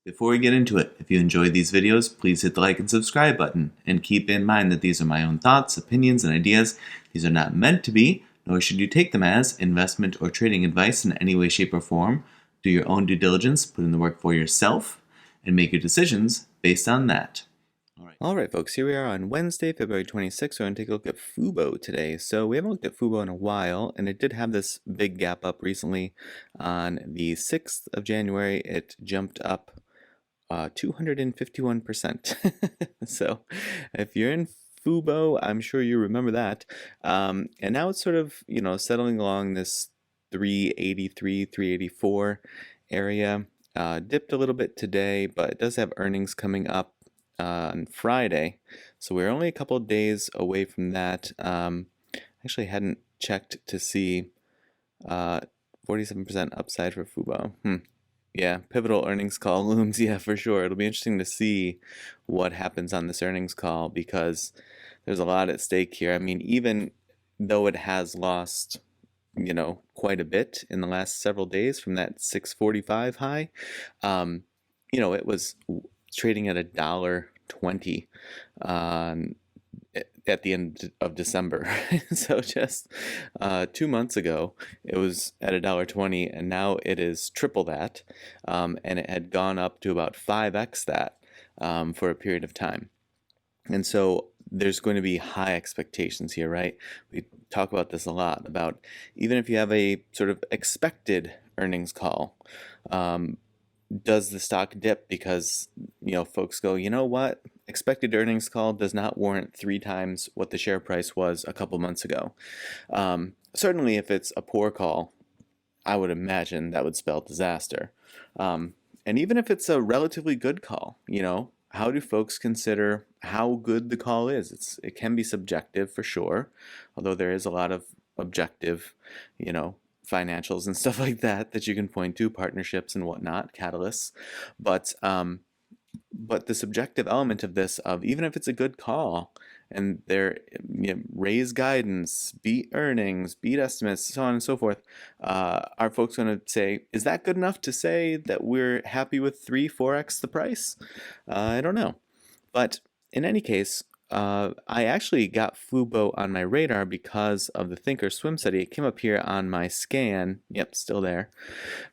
Before we get into it, if you enjoyed these videos, please hit the like and subscribe button, and keep in mind that these are my own thoughts, opinions, and ideas. These are not meant to be, nor should you take them as, investment or trading advice in any way, shape, or form. Do your own due diligence, put in the work for yourself, and make your decisions based on that. All right, folks, here we are on Wednesday, February 26th. We're going to take a look at Fubo today. So we haven't looked at Fubo in a while, and it did have this big gap up recently. On the 6th of January, it jumped up 251%. So if you're in Fubo, I'm sure you remember that. And now it's sort of, settling along this 383, 384 area. Dipped a little bit today, but it does have earnings coming up on Friday. So we're only a couple of days away from that. Actually hadn't checked to see 47% upside for Fubo. Yeah, pivotal earnings call looms. Yeah, for sure. It'll be interesting to see what happens on this earnings call because there's a lot at stake here. I mean, even though it has lost, quite a bit in the last several days from that 645 high, it was trading at $1.20 at the end of December. So just 2 months ago, it was at $1.20, and now it is triple that, and it had gone up to about 5x that for a period of time. And so there's going to be high expectations here, right? We talk about this a lot, about even if you have a sort of expected earnings call, does the stock dip because, folks go, you know what? Expected earnings call does not warrant 3 times what the share price was a couple months ago. Certainly, if it's a poor call, I would imagine that would spell disaster. And even if it's a relatively good call, how do folks consider how good the call is? It can be subjective for sure, although there is a lot of objective, financials and stuff like that you can point to, partnerships and whatnot, catalysts. But the subjective element of this, of even if it's a good call and they're raise guidance, beat earnings, beat estimates, so on and so forth, are folks going to say, is that good enough to say that we're happy with 3-4x the price? I don't know. But in any case, I actually got Fubo on my radar because of the Thinkorswim study. It came up here on my scan. Yep, still there.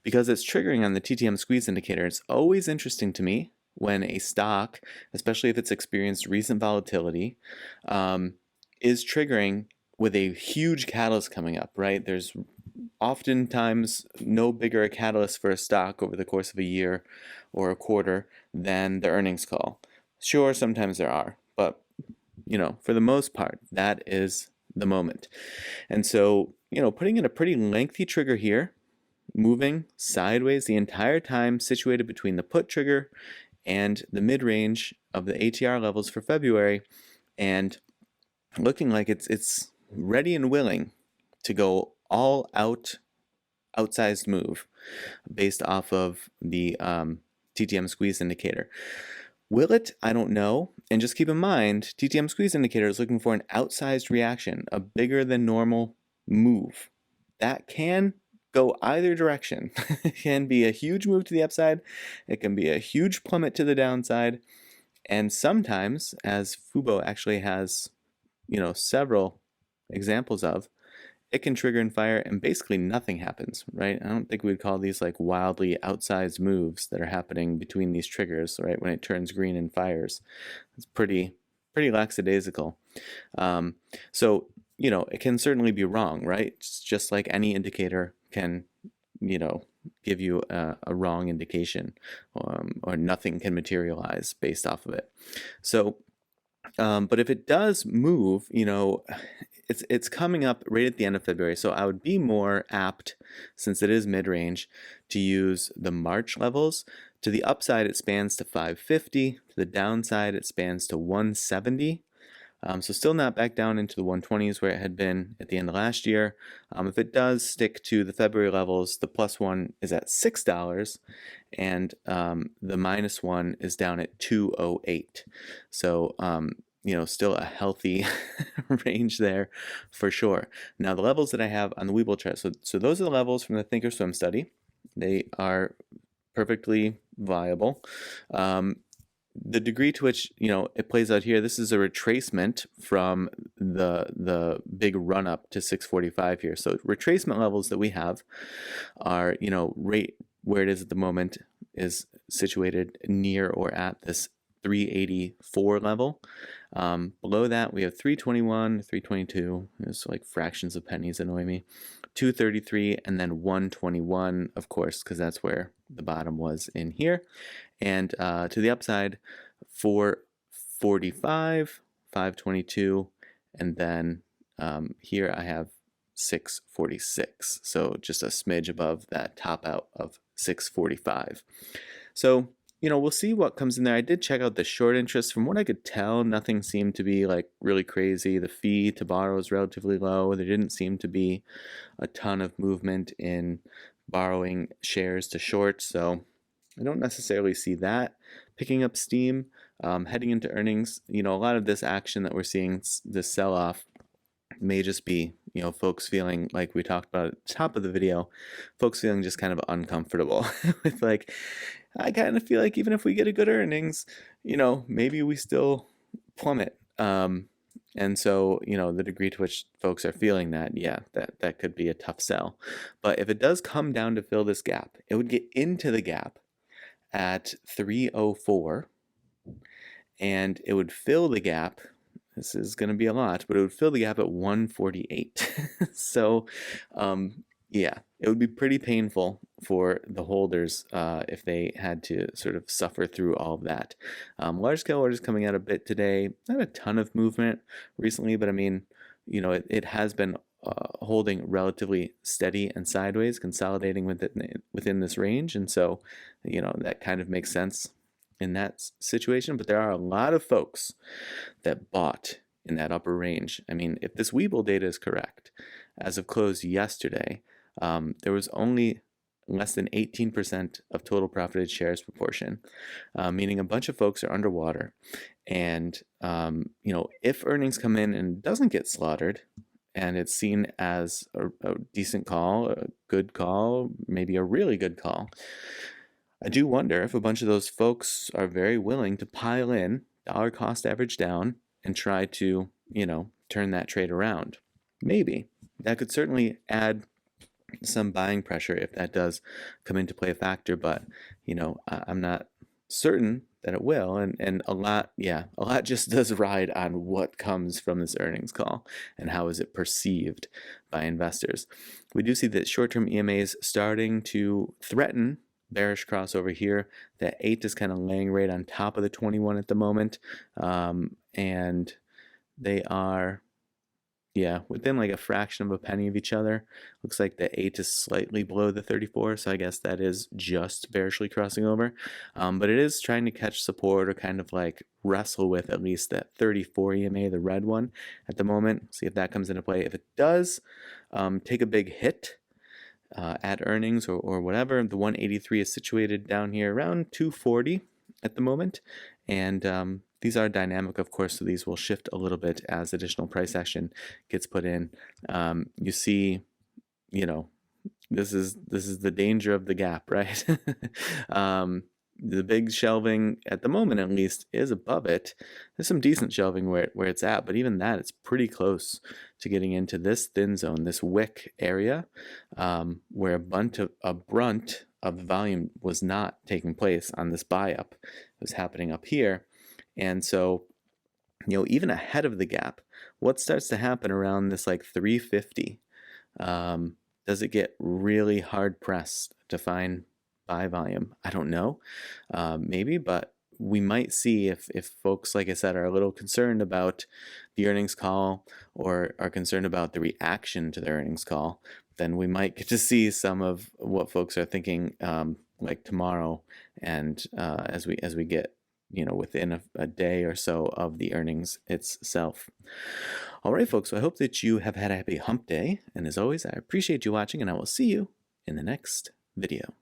Because it's triggering on the TTM squeeze indicator. It's always interesting to me when a stock, especially if it's experienced recent volatility, is triggering with a huge catalyst coming up, right? There's oftentimes no bigger a catalyst for a stock over the course of a year or a quarter than the earnings call. Sure, sometimes there are, but for the most part, that is the moment. And so, putting in a pretty lengthy trigger here, moving sideways the entire time, situated between the put trigger and the mid-range of the ATR levels for February, and looking like it's ready and willing to go all out, outsized move based off of the TTM squeeze indicator. Will it? I don't know. And just keep in mind, TTM squeeze indicator is looking for an outsized reaction, a bigger than normal move. That can go either direction. It can be a huge move to the upside. It can be a huge plummet to the downside. And sometimes, as Fubo actually has, several examples of, it can trigger and fire and basically nothing happens, right? I don't think we'd call these like wildly outsized moves that are happening between these triggers, right? When it turns green and fires. It's pretty lackadaisical. So, it can certainly be wrong, right? It's just like any indicator can, give you a wrong indication, or nothing can materialize based off of it. So, but if it does move, it's coming up right at the end of February, so I would be more apt, since it is mid-range, to use the March levels. To the upside, it spans to 550. To the downside, it spans to 170. So still not back down into the 120s where it had been at the end of last year. If it does stick to the February levels, the +1 is at $6, and the -1 is down at 208. So still a healthy range there for sure. Now the levels that I have on the Webull chart, so those are the levels from the Thinkorswim study. They are perfectly viable. The degree to which it plays out here, this is a retracement from the big run up to 645 here. So retracement levels that we have are right where it is at the moment is situated near or at this 384 level. Below that we have 321, 322. It's like fractions of pennies annoy me. 233 and then 121, of course, because that's where the bottom was in here. And to the upside, 445, 522, and then here I have 646. So just a smidge above that top out of 645. So we'll see what comes in there. I did check out the short interest. From what I could tell, nothing seemed to be like really crazy. The fee to borrow is relatively low. There didn't seem to be a ton of movement in borrowing shares to short. So I don't necessarily see that picking up steam. Heading into earnings, a lot of this action that we're seeing, this sell-off, may just be folks feeling like we talked about at the top of the video, folks feeling just kind of uncomfortable with like, I kind of feel like even if we get a good earnings, maybe we still plummet. And so, the degree to which folks are feeling that, yeah, that could be a tough sell. But if it does come down to fill this gap, it would get into the gap at 304, and it would fill the gap. This is going to be a lot, but it would fill the gap at 148. So, yeah, it would be pretty painful for the holders if they had to sort of suffer through all of that. Large scale orders coming out a bit today. Not a ton of movement recently, but I mean, it has been holding relatively steady and sideways, consolidating within this range. And so, that kind of makes sense in that situation. But there are a lot of folks that bought in that upper range. I mean, if this Webull data is correct, as of close yesterday, there was only less than 18% of total profited shares proportion, meaning a bunch of folks are underwater. And, if earnings come in and it doesn't get slaughtered, and it's seen as a decent call, a good call, maybe a really good call, I do wonder if a bunch of those folks are very willing to pile in, dollar cost average down, and try to, turn that trade around. Maybe. That could certainly add some buying pressure if that does come into play a factor, but, I'm not certain that it will, and a lot just does ride on what comes from this earnings call and how is it perceived by investors. We do see that short-term EMAs starting to threaten bearish crossover here. That 8 is kind of laying right on top of the 21 at the moment, and they are within like a fraction of a penny of each other. Looks like the 8 is slightly below the 34, so I guess that is just bearishly crossing over. But it is trying to catch support or kind of like wrestle with at least that 34 EMA, the red one, at the moment. See if that comes into play. If it does take a big hit at earnings or whatever, the 183 is situated down here around 240 at the moment. And these are dynamic, of course, so these will shift a little bit as additional price action gets put in. You see, this is the danger of the gap, right? The big shelving at the moment, at least, is above it. There's some decent shelving where it's at, but even that, it's pretty close to getting into this thin zone, this wick area, where a brunt of the volume was not taking place on this buy up. It was happening up here. And so, even ahead of the gap, what starts to happen around this like 350? Does it get really hard pressed to find buy volume? I don't know, maybe, but we might see if folks, like I said, are a little concerned about the earnings call or are concerned about the reaction to the earnings call, then we might get to see some of what folks are thinking like tomorrow, and as we get within a day or so of the earnings itself. All right, folks, so I hope that you have had a happy hump day, and as always, I appreciate you watching, and I will see you in the next video.